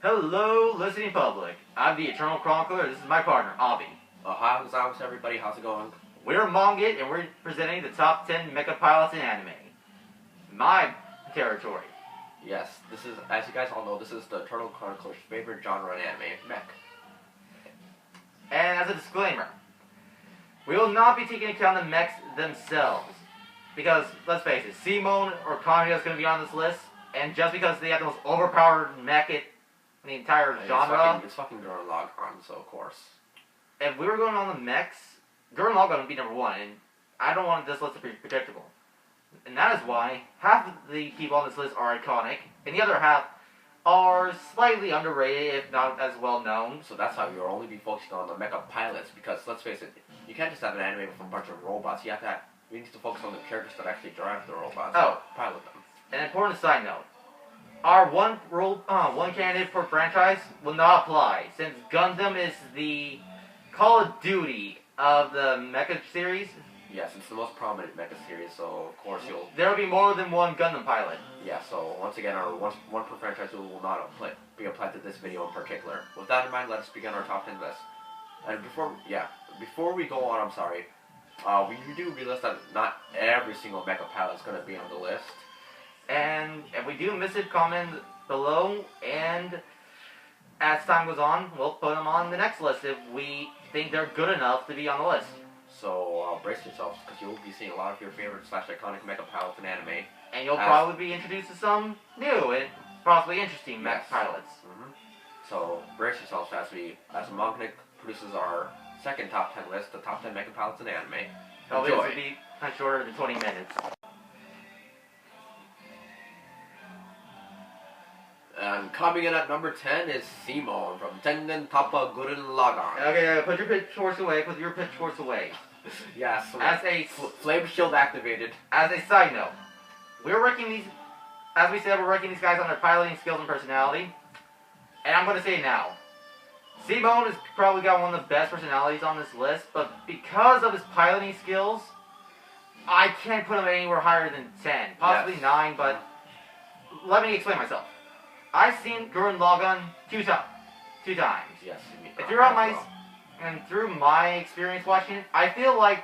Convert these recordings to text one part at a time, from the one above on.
Hello, listening public. I'm the Eternal Chronicler. This is my partner, Avi. How's everybody? How's it going? We're Mongit, and we're presenting the top 10 mecha pilots in anime. My territory. Yes, this is, as you guys all know, this is the Eternal Chronicler's favorite genre in anime, mech. And as a disclaimer, we will not be taking account the mechs themselves. Because, let's face it, Simone or Kamina is going to be on this list, and just because they have the most overpowered mech in the entire genre... It's fucking Gurren Lagann, so of course. If we were going on the mechs, Gurren Lagann would be number one, and I don't want this list to be predictable. And that is why half of the people on this list are iconic, and the other half are slightly underrated, if not as well known. So that's how you'll only be focusing on the mecha pilots, because let's face it, you can't just have an anime with a bunch of robots. You need to focus on the characters that actually drive the robots. Oh, pilot them. An important side note: our one candidate per franchise will not apply, since Gundam is the Call of Duty of the mecha series. Yes, it's the most prominent mecha series, so of course there will be more than one Gundam pilot. Yeah, so once again, our one per franchise rule will not be applied to this video in particular. With that in mind, let us begin our top 10 list. And before we go on, I'm sorry, we do realize that not every single mecha pilot is going to be on the list. And if we do miss it, comment below, and as time goes on, we'll put them on the next list if we think they're good enough to be on the list. So brace yourselves, because you'll be seeing a lot of your favorite / iconic mecha pilots in anime. And you'll probably be introduced to some new and possibly interesting mech pilots. Mm-hmm. So brace yourselves as Mognik produces our second top 10 list, the top 10 mecha pilots in anime. Hopefully this will be shorter than 20 minutes. And coming in at number 10 is Simone from Tenden Tappa Gurren Lagann. Okay, put your pitchforks away. Yes, as a flame shield activated. As a side note, we're ranking these, as we said, we're ranking these guys on their piloting skills and personality. And I'm going to say now, Simone has probably got one of the best personalities on this list, but because of his piloting skills, I can't put him anywhere higher than 10, possibly 9, but let me explain myself. I've seen Gurren Lagann two times. Yes. If you're on and through my experience watching it, I feel like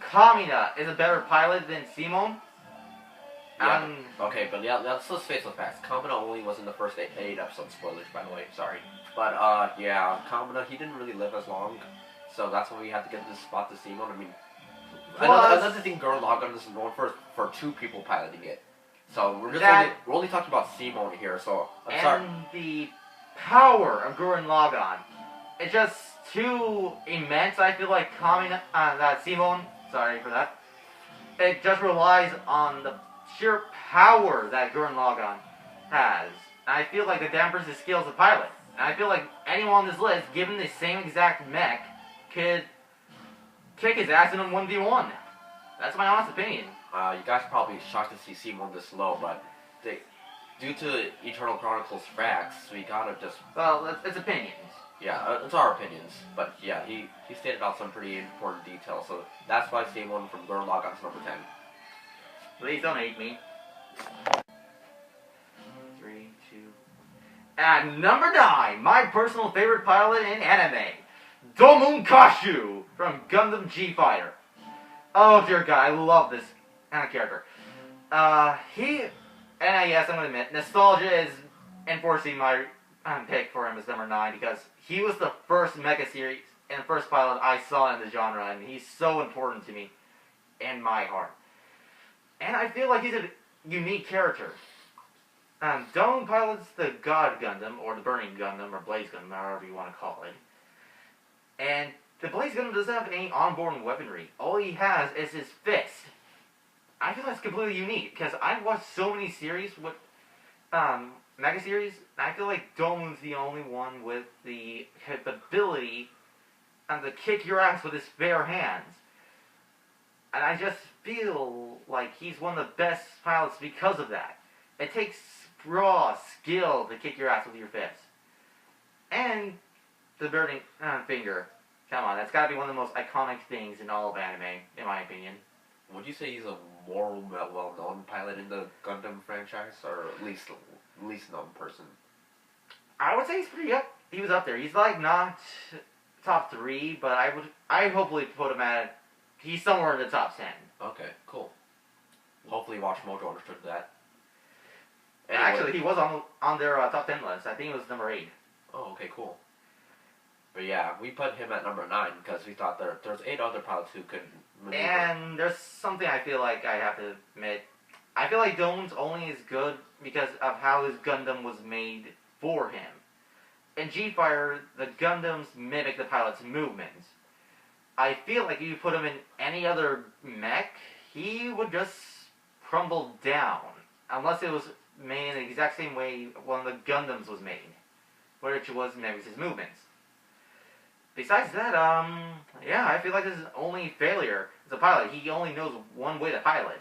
Kamina is a better pilot than Simone. Yeah. Okay, but yeah, let's face the facts. Kamina only was in the first 8 episodes. Spoilers, by the way. Sorry. But yeah, Kamina, he didn't really live as long, so that's why we had to get this spot to Simone. I mean, another thing, Gurren Lagann is known for 2 people piloting it. So we're only talking about Simone here, so I'm sorry. And the power of Gurren Lagann, it's just too immense. I feel like Simone, sorry for that, it just relies on the sheer power that Gurren Lagann has. And I feel like it dampers his skills as a pilot. And I feel like anyone on this list, given the same exact mech, could kick his ass in a 1v1. That's my honest opinion. You guys are probably shocked to see Simone this low, but due to Eternal Chronicles facts, we gotta just... Well, it's opinions. Yeah, it's our opinions. But yeah, he stated out some pretty important details, so that's why Simone from Gurren Lagann is number 10. Please don't hate me. 3, 2... At number 9, my personal favorite pilot in anime, Domon Kashu from Gundam GFire. Oh dear God, I love this character. Yes, I'm gonna admit, nostalgia is enforcing my pick for him as number 9 because he was the first mecha series and first pilot I saw in the genre, and he's so important to me in my heart. And I feel like he's a unique character. Domon pilots the God Gundam, or the Burning Gundam, or Blaze Gundam, however you want to call it. And the Blaze Gundam doesn't have any onboard weaponry. All he has is his fist. I feel that's completely unique, because I've watched so many series with, mega series, and I feel like Domon's the only one with the capability to kick your ass with his bare hands. And I just feel like he's one of the best pilots because of that. It takes raw skill to kick your ass with your fist. And the burning finger. Come on, that's gotta be one of the most iconic things in all of anime, in my opinion. Would you say he's a more well-known pilot in the Gundam franchise, or at least known person? I would say he's pretty up. He was up there. He's like not top 3, but I hopefully put him at. He's somewhere in the top 10. Okay, cool. Hopefully, Watch Mojo understood that. Anyway. Actually, he was on their top 10 list. I think it was number 8. Oh, okay, cool. But yeah, we put him at number 9 because we thought there's 8 other pilots who could maneuver. And there's something I feel like I have to admit. I feel like Doan's only is good because of how his Gundam was made for him. In GFire, the Gundams mimic the pilot's movements. I feel like if you put him in any other mech, he would just crumble down. Unless it was made in the exact same way one of the Gundams was made. Which was mimics his movements. Besides that, yeah, I feel like his only failure as a pilot, he only knows one way to pilot.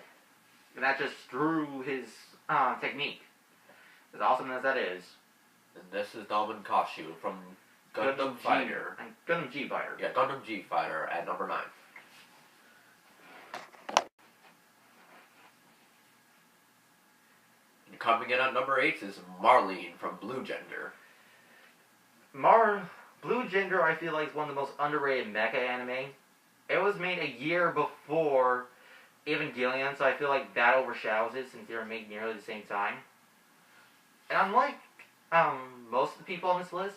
And that's just through his technique. As awesome as that is. And this is Dalman Kashu from Gundam Fighter. Gundam GFire. Yeah, Gundam GFire at number 9. And coming in at number 8 is Marlene from Blue Gender. Blue Gender, I feel like, is one of the most underrated mecha anime. It was made a year before Evangelion, so I feel like that overshadows it since they were made nearly the same time. And unlike most of the people on this list,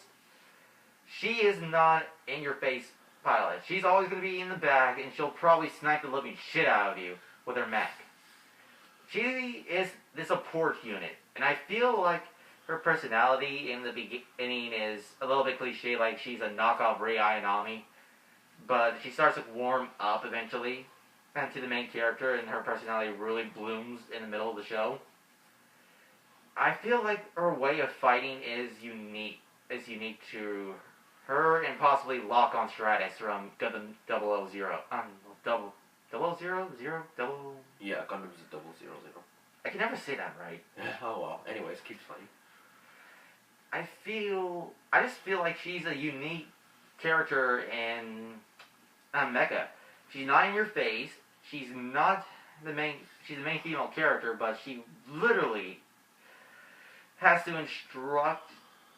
she is not in-your-face pilot. She's always going to be in the back, and she'll probably snipe the living shit out of you with her mech. She is the support unit, and I feel like her personality in the beginning is a little bit cliche, like she's a knockoff Rei Ayanami, but she starts to warm up eventually to the main character, and her personality really blooms in the middle of the show. I feel like her way of fighting is unique to her and possibly Lock on Stratus from Gundam 000. Yeah, Gundam's 000. I can never say that right. Oh well. Anyways, keeps funny. I just feel like she's a unique character in Mecha. She's not in your face. She's not the main. She's the main female character, but she literally has to instruct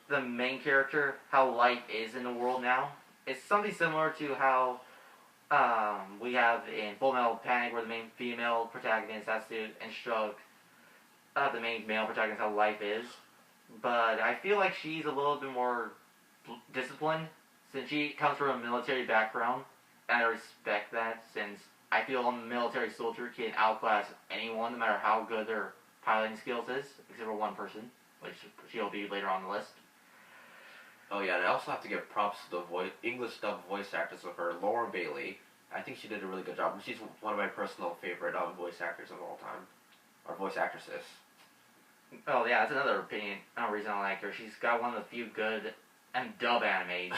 the main character how life is in the world now. It's something similar to how we have in Fullmetal Panic, where the main female protagonist has to instruct the main male protagonist how life is. But I feel like she's a little bit more disciplined since she comes from a military background, and I respect that since I feel a military soldier can outclass anyone no matter how good their piloting skills is, except for one person, which she'll be later on the list. Oh yeah, and I also have to give props to the English dub voice actress of her, Laura Bailey. I think she did a really good job. She's one of my personal favorite voice actors of all time, or voice actresses. Oh yeah, that's another reason I like her. She's got one of the few good dub animes.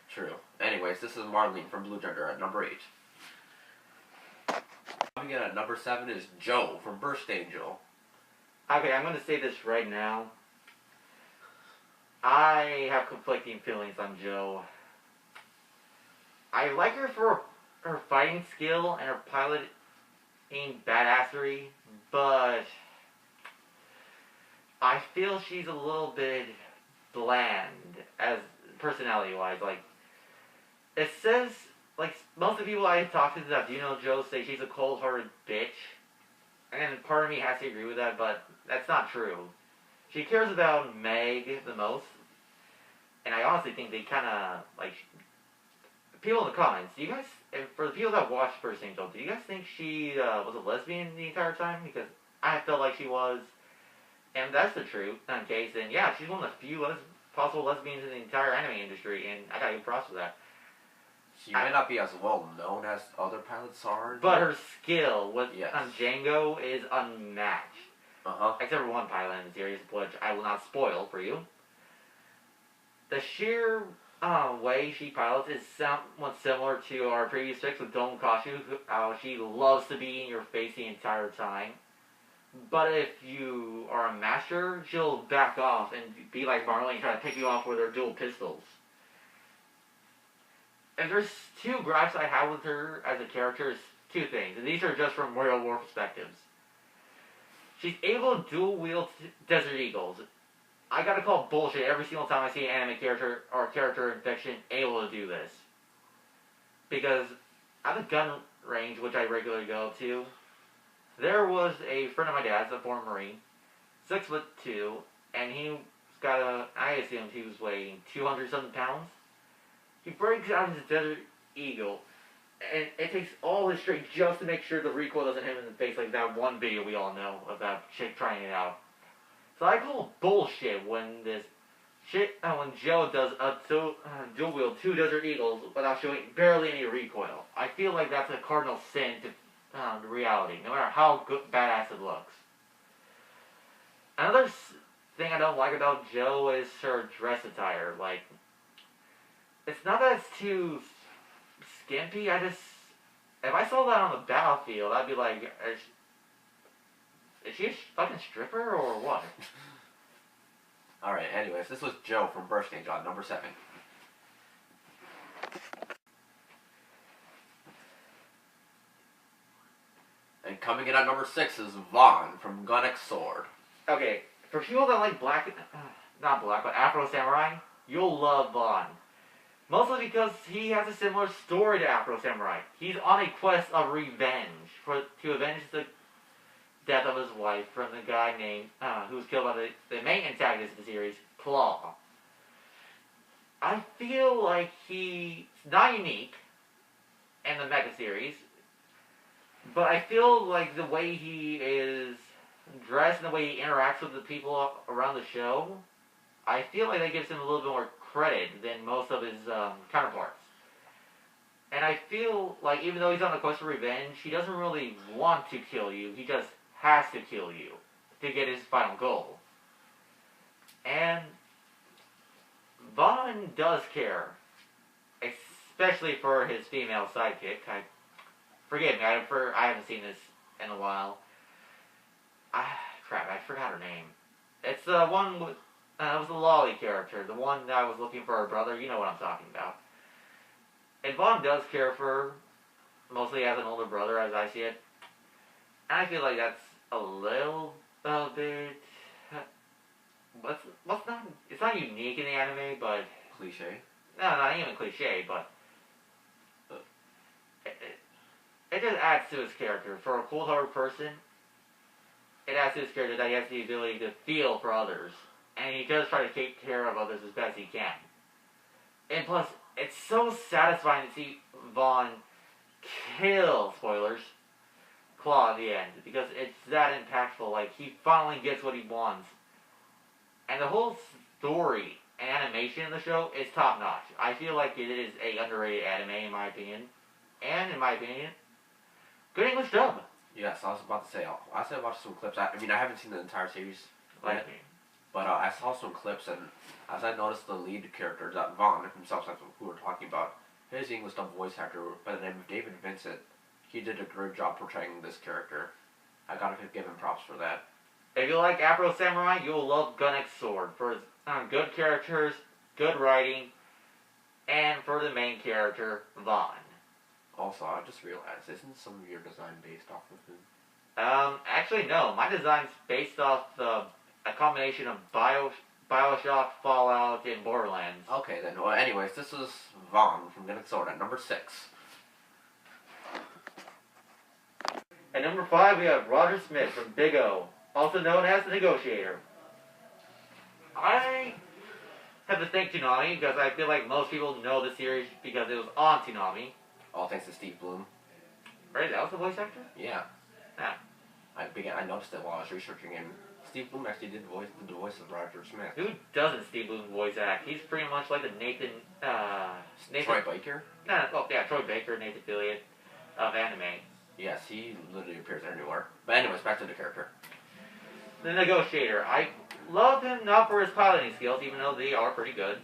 True. Anyways, this is Marlene from Blue Gender at number 8. Coming in at number 7 is Joe from Burst Angel. Okay, I'm going to say this right now. I have conflicting feelings on Joe. I like her for her fighting skill and her piloting badassery, but I feel she's a little bit bland as personality-wise. Like, it says, like, most of the people I talk to that do know Joe say she's a cold-hearted bitch. And part of me has to agree with that, but that's not true. She cares about Meg the most. And I honestly think they kind of, like, people in the comments, do you guys, for the people that watched First Angel, do you guys think she was a lesbian the entire time? Because I felt like she was. And that's the truth, in case, and yeah, she's one of the few possible lesbians in the entire anime industry, and I gotta give props for that. She may not be as well known as other pilots are. But her skill with Django is unmatched. Uh-huh. Except for one pilot in the series, which I will not spoil for you. The sheer way she pilots is somewhat similar to our previous picks with Dome Kashu, how she loves to be in your face the entire time. But if you are a master, she'll back off and be like Marlene and try to pick you off with her dual pistols. And there's two gripes I have with her as a character, is two things, and these are just from Royal War perspectives. She's able to dual wield Desert Eagles, I gotta call bullshit every single time I see an anime character or character in fiction able to do this. Because at the gun range, which I regularly go to, there was a friend of my dad's, a former Marine, 6'2", and he got I assumed he was weighing 200 something pounds. He breaks out his Desert Eagle, and it takes all his strength just to make sure the recoil doesn't hit him in the face, like that one video we all know of that chick trying it out. So I call bullshit when when Joe does a dual wield 2 Desert Eagles without showing barely any recoil. I feel like that's a cardinal sin to reality, no matter how good, badass it looks. Another thing I don't like about Joe is her dress attire. Like, it's not that it's too skimpy. If I saw that on the battlefield, I'd be like, is she a fucking stripper or what? Alright, anyways, this was Joe from Burst King John, number 7. And coming in at number 6 is Vaughn from Gundam Sword. Okay, for people that like not black, but Afro Samurai, you'll love Vaughn. Mostly because he has a similar story to Afro Samurai. He's on a quest of revenge to avenge the death of his wife from the guy named who was killed by the main antagonist of the series, Claw. I feel like he's not unique in the Mecha series, but I feel like the way he is dressed and the way he interacts with the people around the show, I feel like that gives him a little bit more credit than most of his counterparts. And I feel like even though he's on a quest for revenge, he doesn't really want to kill you. He just has to kill you to get his final goal. And Vaughn does care, especially for his female sidekick. Forgive me, I haven't seen this in a while. Crap, I forgot her name. It's the one with, it was the Lolly character, the one that was looking for her brother. You know what I'm talking about. And Vaughn does care for her, mostly as an older brother, as I see it. And I feel like that's a little bit. It's not unique in the anime, but Cliche. No, not even cliche, but it just adds to his character. For a cold-hearted person, it adds to his character that he has the ability to feel for others, and he does try to take care of others as best he can. And plus, it's so satisfying to see Vaughn kill, spoilers, Claw at the end, because it's that impactful. Like, he finally gets what he wants. And the whole story and animation in the show is top-notch. I feel like it is a underrated anime, in my opinion. And, in my opinion, good English dub. Yes, I was about to say, I watched some clips. I mean, I haven't seen the entire series Like yet, but I saw some clips, and as I noticed the lead character, that Vaughn himself, that's who we're talking about, his English dub voice actor by the name of David Vincent, he did a great job portraying this character. I gotta give him props for that. If you like Afro Samurai, you'll love Gundam Sword for its good characters, good writing, and for the main character, Vaughn. Also, I just realized, isn't some of your design based off of him? Actually, no. My design's based off a combination of Bioshock, Fallout, and Borderlands. Okay, then. Well, anyways, this is Vaughn from Gundam Sword at number 6. At number 5, we have Roger Smith from Big O, also known as the Negotiator. I have to thank Toonami, because I feel like most people know the series because it was on Toonami. All thanks to Steve Bloom. Right, that was the voice actor? Yeah. Yeah. I noticed it while I was researching, and Steve Bloom actually did the voice of Roger Smith. Who doesn't Steve Bloom voice act? He's pretty much like the Nathan... Troy Baker? Troy Baker, Nathan Fillion of anime. Yes, he literally appears everywhere. But anyways, back to the character. The Negotiator. I love him not for his piloting skills, even though they are pretty good.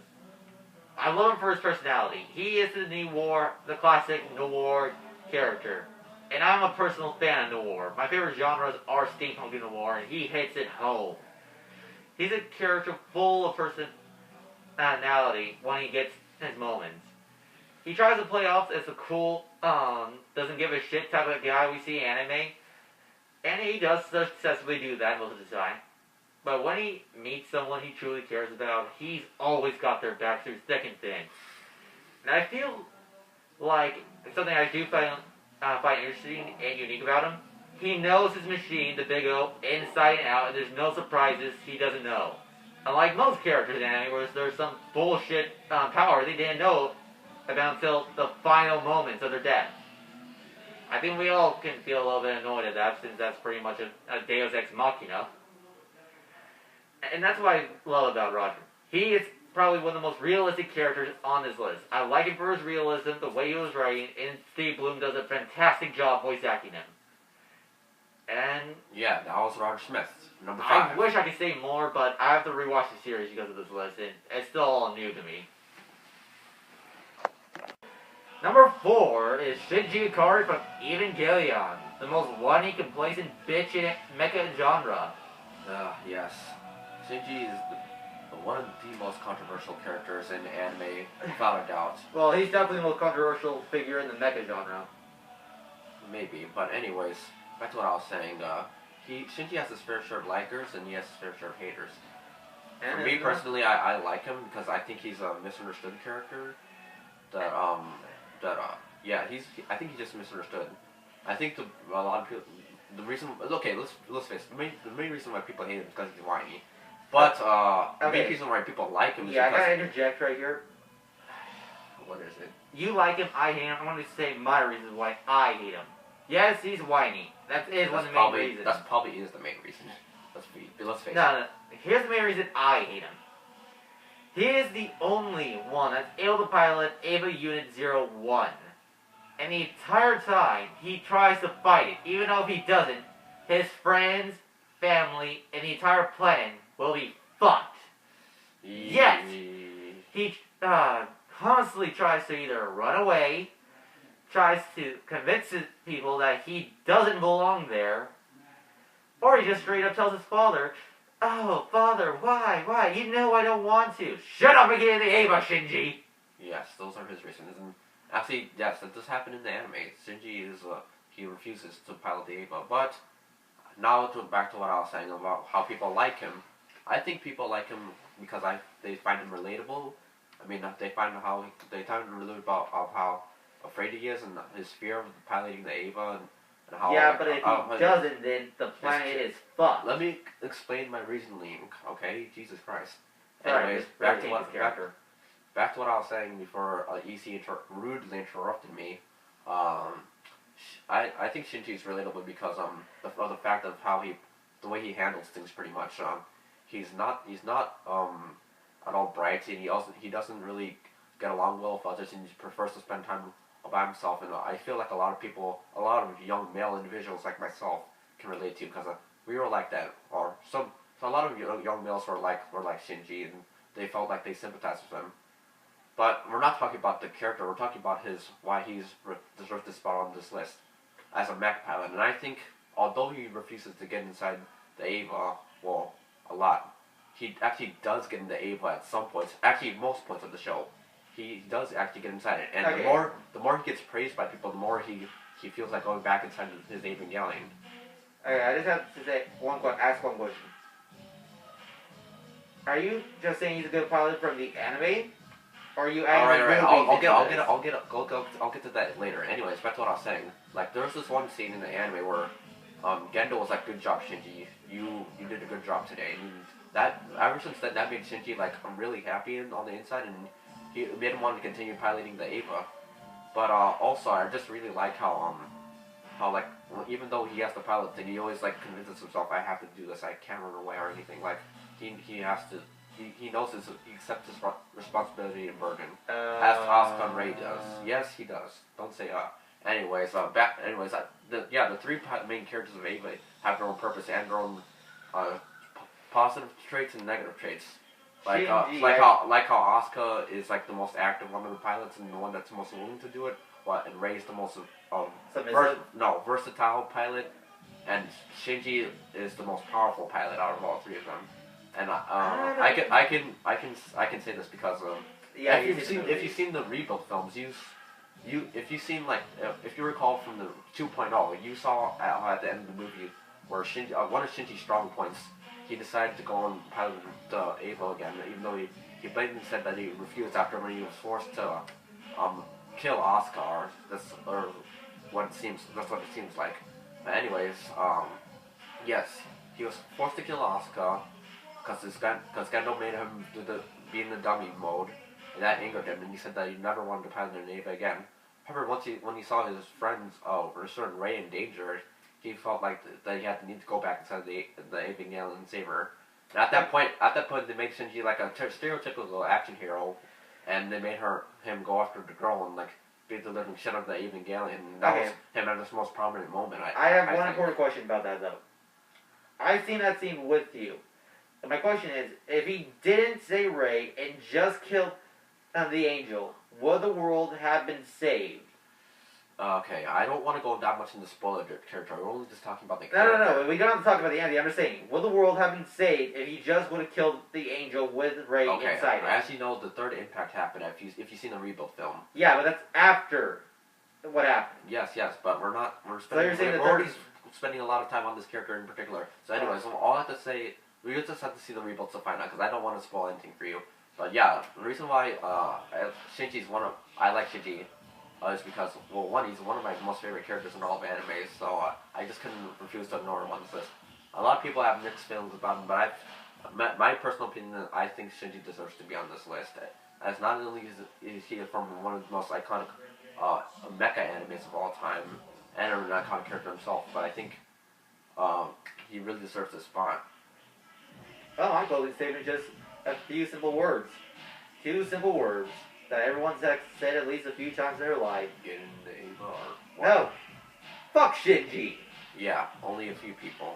I love him for his personality. He is the classic noir character. And I'm a personal fan of noir. My favorite genres are steampunk and noir, and he hits it home. He's a character full of personality when he gets his moments. He tries to play off as a cool, doesn't give a shit type of guy we see in anime. And he does successfully do that most of the time. But when he meets someone he truly cares about, he's always got their back through thick and thin. And I feel like something I do find interesting and unique about him. He knows his machine, the Big O, inside and out, and there's no surprises he doesn't know. Unlike most characters in anime, where there's some bullshit power they didn't know about until the final moments of their death. I think we all can feel a little bit annoyed at that, since that's pretty much a Deus Ex Machina. And that's what I love about Roger. He is probably one of the most realistic characters on this list. I like him for his realism, the way he was writing, and Steve Bloom does a fantastic job voice acting him. And yeah, that was Roger Smith, number 5. I wish I could say more, but I have to rewatch the series because of this list, and it's still all new to me. Number 4 is Shinji Ikari from Evangelion, the most whiny, complacent bitch in mecha genre. Yes. Shinji is one of the most controversial characters in anime, without a doubt. Well, he's definitely the most controversial figure in the mecha genre. Maybe, but anyways, back to what I was saying. Shinji has his fair share of likers, and he has his fair share of haters. And for me personally, I like him because I think he's a misunderstood character. I think he's just misunderstood. I think a lot of people, the reason, okay, let's face it, the main reason why people hate him is because he's whiny. But the main reason why people like him is because... I gotta interject right here. What is it? You like him, I hate him. I want to say my reasons why I hate him. Yes, he's whiny. That is one of the main reasons. That probably is the main reason. Let's face it. No. Here's the main reason I hate him. He is the only one that's able to pilot Ava Unit 01. And the entire time, he tries to fight it. Even though if he doesn't, his friends, family, and the entire planet will be fucked. Yet, he constantly tries to either run away, tries to convince his people that he doesn't belong there, or he just straight up tells his father, "Oh, father, why? You know I don't want to. Shut up and get in the Ava, Shinji!" Yes, those are his reasons. And actually, yes, that does happen in the anime. Shinji he refuses to pilot the Ava. But now back to what I was saying about how people like him. I think people like him because they find him relatable. I mean, they find him relatable about how afraid he is and his fear of piloting the Ava and how... Yeah, but if he doesn't, then the planet is fucked. Let me explain my reasoning, okay? Jesus Christ. Sorry, Anyways, back to what I was saying before EC rudely interrupted me. I think Shinji is relatable because of the fact of the way he handles things pretty much. He's not at all bright, and he doesn't really get along well with others, and he prefers to spend time by himself. And I feel like a lot of young male individuals like myself can relate to, because we were like that, or so a lot of young males were like Shinji, and they felt like they sympathized with him. But we're not talking about the character. We're talking about why he's deserves this spot on this list as a mech pilot. And I think although he refuses to get inside the Ava, well, a lot, he actually does get into Ava at some points. Actually, most points of the show, he does actually get inside it. And the more he gets praised by people, the more he feels like going back inside his Ava and yelling. Okay, I just have to say ask one question. Are you just saying he's a good pilot from the anime? Or are you adding all right. I'll get to that later. Anyways, back to what I was saying. Like, there's this one scene in the anime where Gendo was like, "Good job, Shinji. You did a good job today." And that ever since then, that made Shinji like really happy on the inside, and he made him want to continue piloting the Ava. But also, I just really like how like even though he has the pilot thing, he always like convinces himself, "I have to do this. I can't run away or anything." Like he has to. He knows he accepts his responsibility and burden, as Asuka and Ray does. Yes, he does. Don't say Anyways, the three main characters of Ava have their own purpose and their own positive traits and negative traits. Like how Asuka is like the most active one of the pilots and the one that's most willing to do it. And Ray's the most versatile pilot, and Shinji is the most powerful pilot out of all three of them. And I can say this because if you've seen the rebuild films, if you recall from the 2.0, you saw at the end of the movie where one of Shinji's strong points, he decided to go on pilot Ava again, even though he blatantly said that he refused after when he was forced to kill Oscar. That's what it seems. That's what it seems like. But anyways, yes, he was forced to kill Oscar because Gundam made him be in the dummy mode, and that angered him. And he said that he never wanted to pilot an Ava again. However, when he saw his friends, or a certain Ray in danger, he felt like that he had to need to go back inside the Ava Gallon and save her. And at that point, they made Shinji like a stereotypical action hero, and they made him go after the girl and like beat the living shit out of the Evangelion. And that was him at his most prominent moment. I have one important question about that though. I've seen that scene with you. And my question is, if he didn't say Ray and just killed the angel, would the world have been saved? Okay, I don't want to go that much into spoiler territory. We're only just talking about the character. No. We don't have to talk about the ending. I'm just saying, would the world have been saved if he just would have killed the angel with Ray inside it? As you know, the third impact happened if you've seen the Rebuild film. Yeah, but that's after what happened. Yes, but we're spending a lot of time on this character in particular. So anyways, all I have to say, we just have to see the Rebuild to find out, because I don't want to spoil anything for you. But yeah, the reason why Shinji's I like Shinji is because, well, one, he's one of my most favorite characters in all of anime, so I just couldn't refuse to ignore him on this list. A lot of people have mixed feelings about him, but my personal opinion, I think Shinji deserves to be on this list. As not only is he from one of the most iconic mecha animes of all time, and an iconic character himself, but I think he really deserves this spot. Well, I'm closing statement just a few simple words. 2 simple words that everyone's said at least a few times in their life. Get in the Ava. No. Fuck Shinji. Yeah, only a few people.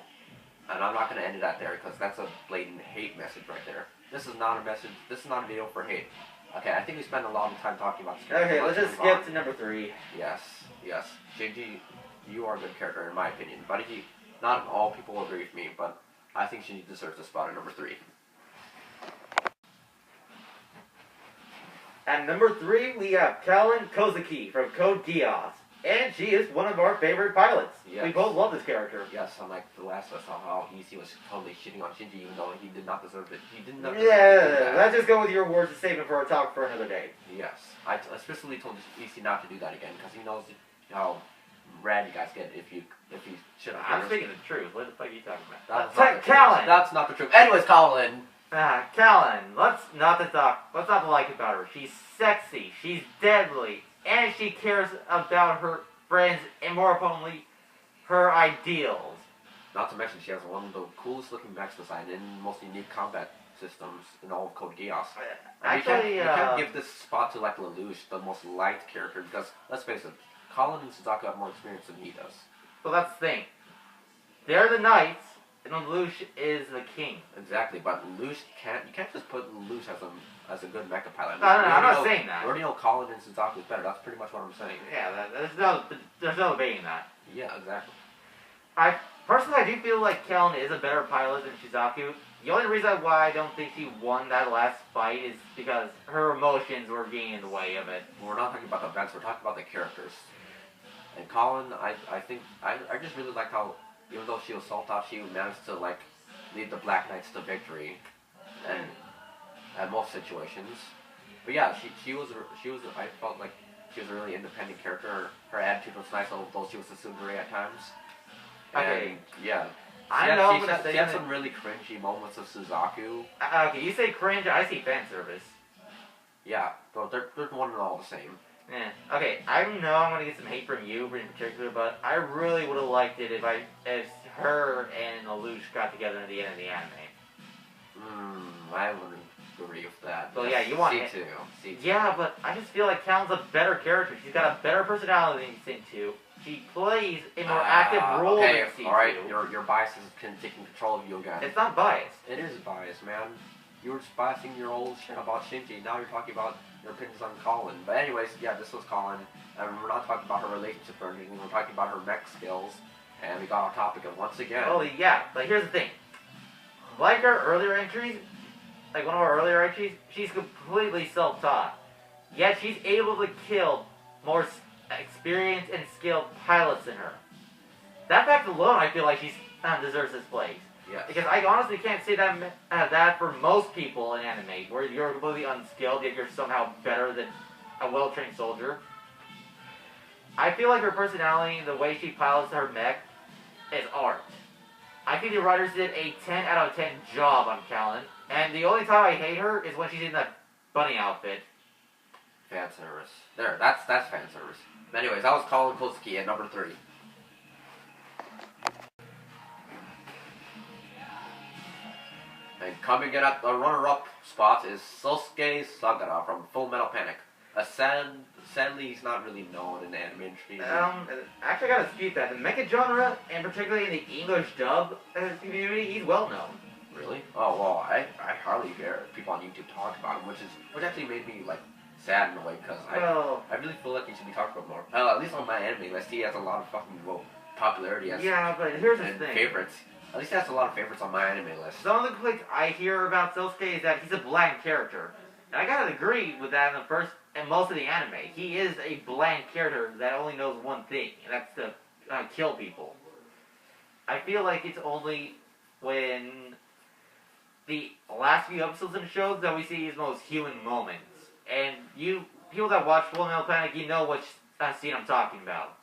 And I'm not going to end it at there because that's a blatant hate message right there. This is not a message. This is not a video for hate. Okay, I think we spent a long time talking about this character. Okay, let's just skip to number 3. Yes. Shinji, you are a good character in my opinion. But not all people will agree with me, but I think Shinji deserves a spot at number 3. At number 3, we have Kallen Kozuki from Code Geass. And she is one of our favorite pilots. Yes. We both love this character. Yes, unlike the last of us, how Easy was totally shitting on Shinji even though he did not deserve it. He did not deserve it. Let's just go with your words and save it for a talk for another day. Yes. I specifically told Easy not to do that again because he knows how rad you guys get if you shit on I'm speaking the truth. What the fuck are you talking about? Kallen! That's not the truth. Anyways, Kallen! Kallen, let's not like about her. She's sexy, she's deadly, and she cares about her friends, and more importantly, her ideals. Not to mention, she has one of the coolest looking mechs design and most unique combat systems in all of Code Geass. Actually, we can't give this spot to like Lelouch, the most liked character, because let's face it, Colin and Suzaku have more experience than he does. Well, that's the thing. They're the knights, and Lelouch is the king. Exactly, but Lelouch you can't just put Lelouch as a good mecha pilot. No, I'm not saying that. We already know Colin and Suzaku is better. That's pretty much what I'm saying. Yeah, there's no debating that. Yeah, exactly. Personally, I do feel like Kallen is a better pilot than Shizaku. The only reason why I don't think she won that last fight is because her emotions were getting in the way of it. We're not talking about the events, we're talking about the characters. And Colin, I just really liked how, even though she was self-taught, she managed to like lead the Black Knights to victory, and at most situations. But yeah, she was. I felt like she was a really independent character. Her attitude was nice, although she was a tsundere at times. Okay. And, yeah. She had some really cringy moments of Suzaku. Okay, you say cringe, I see fan service. Yeah, but they're one and all the same. Yeah. Okay, I know I'm gonna get some hate from you in particular, but I really would have liked it if her and Lelouch got together at the end of the anime. I wouldn't agree with that. Well, yeah, you want C2. Yeah, but I just feel like Kallen's a better character. She's got a better personality than C2. She plays a more active role than C2. Alright, your bias is taking control of you again. It's not biased. It is biased, man. You were just biasing your old shit about Shinji. Now you're talking about your opinions on Colin. But anyways, yeah, this was Colin. And we're not talking about her relationship or anything. We're talking about her mech skills. And we got our topic of once again. Oh, yeah. But here's the thing. Like our earlier entries, like one of our earlier entries, she's completely self-taught. Yet she's able to kill more experienced and skilled pilots than her. That fact alone, I feel like she deserves this place. Yes. Because I honestly can't say that for most people in anime, where you're completely unskilled, yet you're somehow better than a well-trained soldier. I feel like her personality, the way she pilots her mech, is art. I think the writers did a 10 out of 10 job on Callan, and the only time I hate her is when she's in that bunny outfit. Fan service. There, that's fan service. But anyways, that was Colin Kulski at number 3. And coming in at the runner-up spot is Sosuke Sagara from Fullmetal Panic. Sadly, he's not really known in the anime industry. Actually, I gotta dispute that. The mecha genre, and particularly in the English dub community, he's well known. Really? Oh well, I hardly hear people on YouTube talk about him, which actually made me like sad in a way because I really feel like he should be talked about more. At least on my anime list, he has a lot of fucking popularity. Yeah, but here's the thing. Favorites. At least he has a lot of favorites on my anime list. Some of the complaints I hear about Sosuke is that he's a bland character, and I gotta agree with that in the first and most of the anime. He is a bland character that only knows one thing, and that's to kill people. I feel like it's only when the last few episodes in the show that we see his most human moments. And people that watch Fullmetal Panic, you know which scene I'm talking about.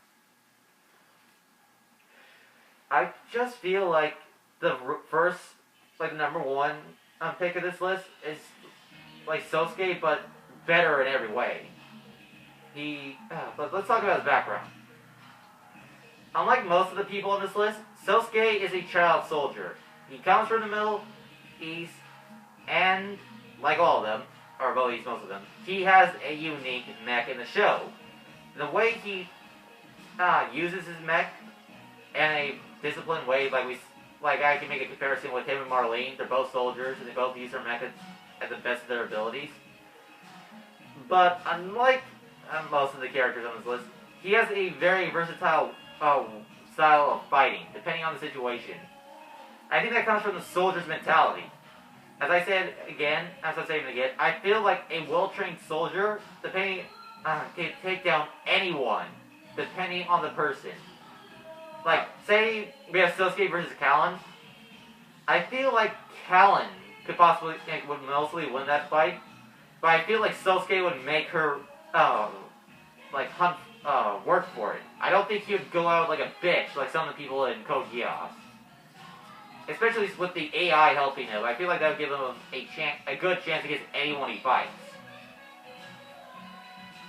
I just feel like the first, like, number one pick of this list is like Sosuke, but better in every way. But let's talk about his background. Unlike most of the people on this list, Sosuke is a child soldier. He comes from the Middle East, and like all of them, or at least most of them, he has a unique mech in the show. The way he uses his mech in a disciplined way, like I can make a comparison with him and Marlene. They're both soldiers, and they both use their mech at the best of their abilities. But unlike most of the characters on this list, he has a very versatile style of fighting, depending on the situation. I think that comes from the soldier's mentality. As I said again, I feel like a well-trained soldier, can take down anyone, depending on the person. Like, say we have Sosuke versus Callan. I feel like Callan would mostly win that fight, but I feel like Sosuke would make her, work for it. I don't think he would go out like a bitch, like some of the people in Code Geass. Especially with the AI helping him. I feel like that would give him a good chance against anyone he fights.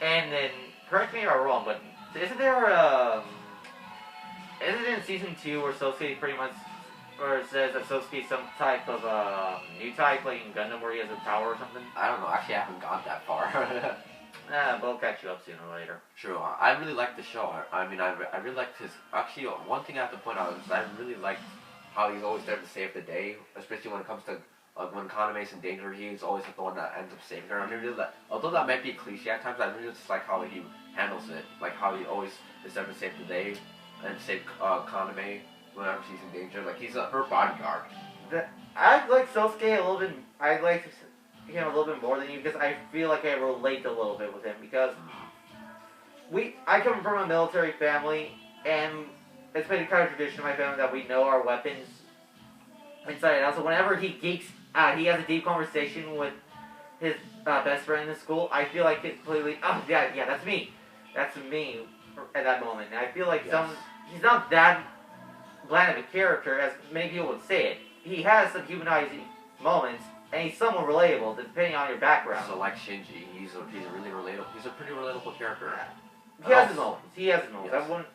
And then, correct me if I'm wrong, but isn't it in season 2 where Sosuke pretty much, or it says that Sosuke is some type of new type, like in Gundam, where he has a power or something? I don't know. Actually, I haven't got that far. But we'll catch you up sooner or later. True. I really like the show. I really liked his. Actually, one thing I have to point out is I really liked how he's always there to save the day, especially when it comes to when Kaname's in danger. He's always the one that ends up saving her. I really although that might be a cliche at times, I really just like how he handles it. Like how he always is there to save the day and save Kaname whenever she's in danger. Like he's her bodyguard. I like Sosuke a little bit. I like him a little bit more than you because I feel like I relate a little bit with him because I come from a military family and it's been a kind of tradition in my family that we know our weapons inside and out. So whenever he has a deep conversation with his best friend in school, I feel like it's completely, yeah, that's me. That's me at that moment. And I feel like he's not that bland of a character as many people would say it. He has some humanizing moments, and he's somewhat relatable depending on your background. So like Shinji, he's really relatable. He's a pretty relatable character. He has his moments. Yes.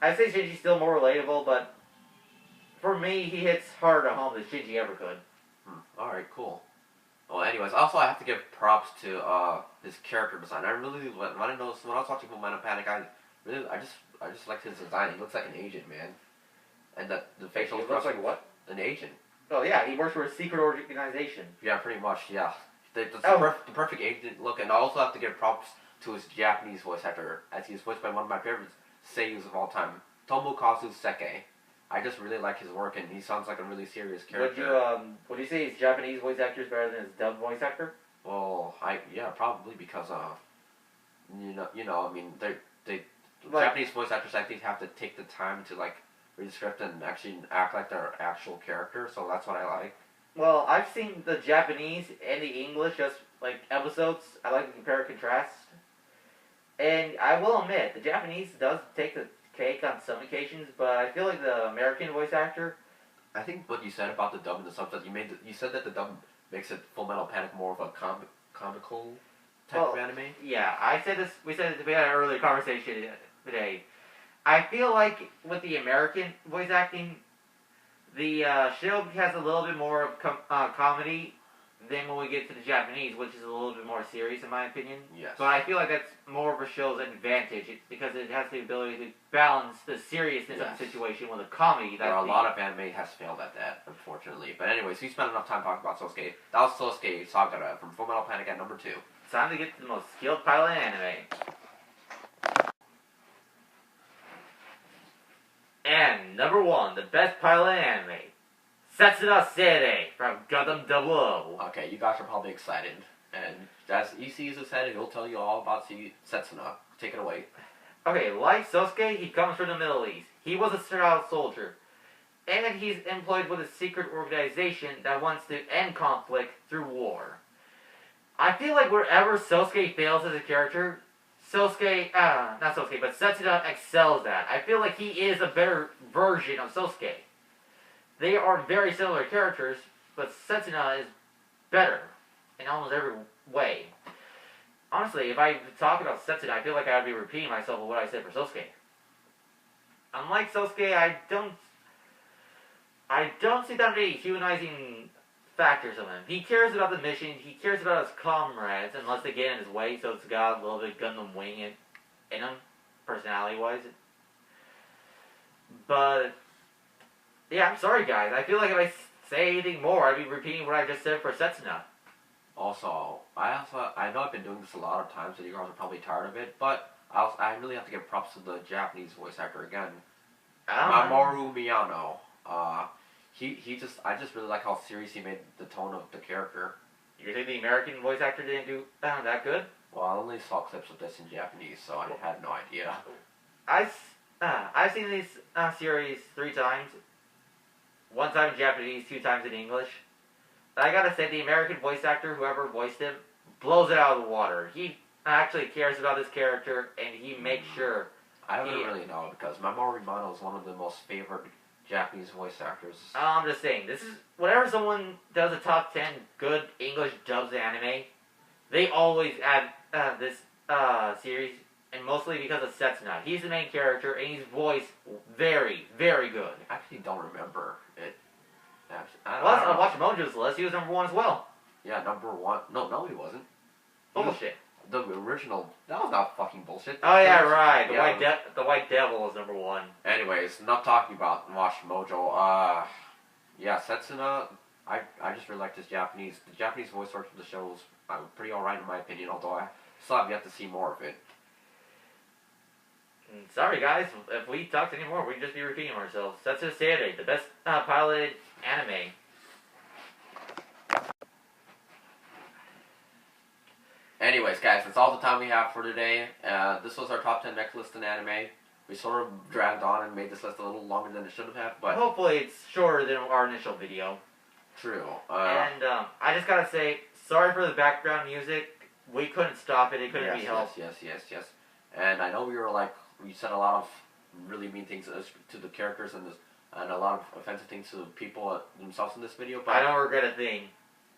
I say Shinji's still more relatable, but for me, he hits harder to home than Shinji ever could. Alright, cool. Well, anyways, also I have to give props to his character design. I really, when I was watching Fullmetal Panic, I just liked his design. He looks like an agent, man. And the facial He looks like what? An agent. Oh yeah, he works for a secret organization. Yeah, pretty much, yeah. The perfect agent look, and I also have to give props to his Japanese voice actor, as he's voiced by one of my favorite seiyus of all time, Tomokazu Seke. I just really like his work, and he sounds like a really serious character. Would you say his Japanese voice actor is better than his dubbed voice actor? Well, probably because I mean, Japanese voice actors I think have to take the time to read the script and actually act like their actual character. So that's what I like. Well, I've seen the Japanese and the English just like episodes. I like to compare and contrast. And I will admit, the Japanese does take the cake on some occasions, but I feel like the American voice actor. I think what you said about the dub and the subtitles, you said that the dub makes it Fullmetal Panic more of a comical type of anime. Yeah, I said this. We had an earlier conversation today. I feel like with the American voice acting, the show has a little bit more of comedy than when we get to the Japanese, which is a little bit more serious in my opinion. Yes. But I feel like that's more of a show's advantage because it has the ability to balance the seriousness of the situation with a comedy. There are a lot of anime has failed at that, unfortunately. But anyways, we spent enough time talking about Sosuke. That was Sosuke Sagara from Fullmetal Panic at number 2. It's time to get to the most skilled pilot in anime. And number 1, the best pilot in anime. Setsuna Sere from Gundam 00. Okay, you guys are probably excited. And as EC is excited, he'll tell you all about Setsuna. Take it away. Okay, like Sosuke, he comes from the Middle East. He was a child soldier. And he's employed with a secret organization that wants to end conflict through war. I feel like wherever Sosuke fails as a character, not Sosuke, but Setsuna excels at. I feel like he is a better version of Sosuke. They are very similar characters, but Sentinel is better in almost every way. Honestly, if I talk about Sentinel, I feel like I would be repeating myself with what I said for Sosuke. Unlike Sosuke, I don't see that many humanizing factors of him. He cares about the mission, he cares about his comrades, unless they get in his way, so it's got a little bit of Gundam wing in him, personality-wise. But yeah, I'm sorry, guys. I feel like if I say anything more, I'd be repeating what I just said for Setsuna. Also, I know I've been doing this a lot of times, and you guys are probably tired of it, but I really have to give props to the Japanese voice actor again, Mamoru Miyano. I just really like how serious he made the tone of the character. You think the American voice actor didn't do that good? Well, I only saw clips of this in Japanese, so I had no idea. I've seen this series 3 times. 1 time in Japanese, 2 times in English. But I gotta say, the American voice actor, whoever voiced him, blows it out of the water. He actually cares about his character, and he makes sure. I wouldn't really know, because Mamoru Miyano is one of the most favored Japanese voice actors. I'm just saying, this is whenever someone does a top 10 good English dubs in anime, they always add this series, and mostly because of Setsuna. He's the main character, and he's voiced very, very good. I actually don't remember it. I watched Mojo's list. He was number 1 as well. Yeah, number 1. No, he wasn't. Bullshit. The original. That was not fucking bullshit. Oh yeah, right. The White Devil was number 1. Anyways, enough talking about Watch Mojo. Yeah, Setsuna. I just really like this Japanese. The Japanese voice work for the show is pretty alright in my opinion. Although I still have yet to see more of it. Sorry guys, if we talked anymore, we'd just be repeating ourselves. Setsuna Sere, the best piloted anime. Anyways, guys, that's all the time we have for today. This was our top 10 next list in anime. We sort of dragged on and made this list a little longer than it should have, but hopefully it's shorter than our initial video. True. And I just gotta say, sorry for the background music. We couldn't stop it. It couldn't be helped. Yes. And I know we said a lot of really mean things to the characters and a lot of offensive things to the people themselves in this video. But I don't regret a thing.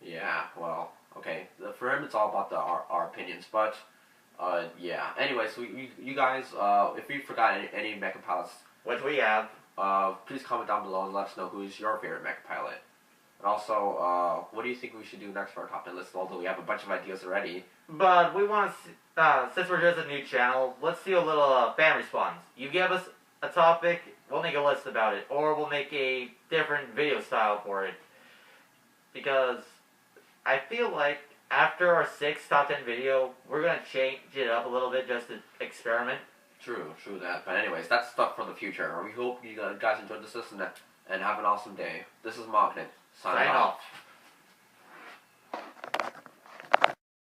Yeah, well, okay. For him, it's all about our opinions. But yeah. Anyways, you guys, if we forgot any mecha pilots, which we have, please comment down below and let us know who is your favorite mecha pilot. And also, what do you think we should do next for our top 10 list? Although we have a bunch of ideas already. But we want to, since we're just a new channel, let's do a little fan response. You give us a topic, we'll make a list about it. Or we'll make a different video style for it. Because I feel like after our 6th top 10 video, we're going to change it up a little bit just to experiment. True that. But anyways, that's stuff for the future. We hope you guys enjoyed this list and have an awesome day. This is Magnet. Signing off.